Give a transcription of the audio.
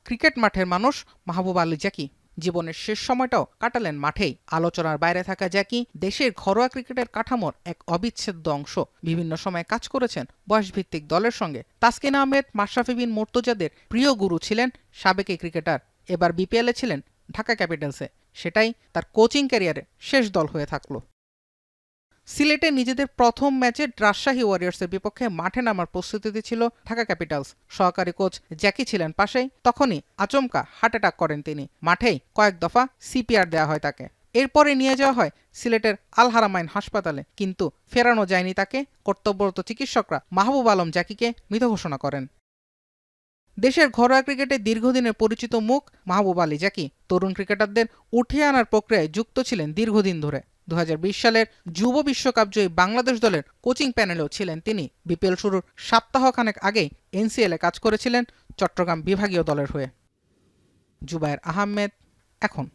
Cricket মাঠের মানুষ মাহবুব আলী জ্যাকি জীবনের শেষ সময়টাও কাটালেন মাঠেই। আলোচনার বাইরে থাকা জ্যাকি দেশের ঘরোয়া ক্রিকেটের কাঠামোর এক অবিচ্ছেদ্য অংশ। বিভিন্ন সময়ে কাজ করেছেন বয়সভিত্তিক দলের সঙ্গে। তাসকিন আহমেদ, মাশরাফি বিন মুর্তজাদের প্রিয় গুরু ছিলেন সাবেক এই ক্রিকেটার। এবার বিপিএলে ছিলেন ঢাকা ক্যাপিটালসে। সেটাই তার কোচিং ক্যারিয়ারের শেষ দল হয়ে থাকলো। সিলেটে নিজেদের প্রথম ম্যাচে রাজশাহী ওয়ারিয়র্সের বিপক্ষে মাঠে নামার প্রস্তুতিতে ছিল ঢাকা ক্যাপিটালস। সহকারী কোচ জ্যাকি ছিলেন পাশেই। তখনই আচমকা হার্ট অ্যাটাক করেন তিনি। মাঠেই কয়েক দফা সিপিআর দেওয়া হয় তাকে। এরপরে নিয়ে যাওয়া হয় সিলেটের আল হারামাইন হাসপাতালে, কিন্তু ফেরানো যায়নি তাকে। কর্তব্যরত চিকিৎসকরা মাহবুব আলম জ্যাকিকে মৃত ঘোষণা করেন। দেশের ঘরোয়া ক্রিকেটে দীর্ঘদিনের পরিচিত মুখ মাহবুব আলী জ্যাকি তরুণ ক্রিকেটারদের উঠিয়ে আনার প্রক্রিয়ায় যুক্ত ছিলেন দীর্ঘদিন ধরে। 2020 সালের যুব বিশ্বকাপ জয়ী বাংলাদেশ দলের কোচিং প্যানেলেও ছিলেন তিনি। বিপিএল শুরুর সপ্তাহখানেক আগেই এনসিএলে কাজ করেছিলেন চট্টগ্রাম বিভাগীয় দলের হয়ে। জুবায়ের আহমেদ, এখন।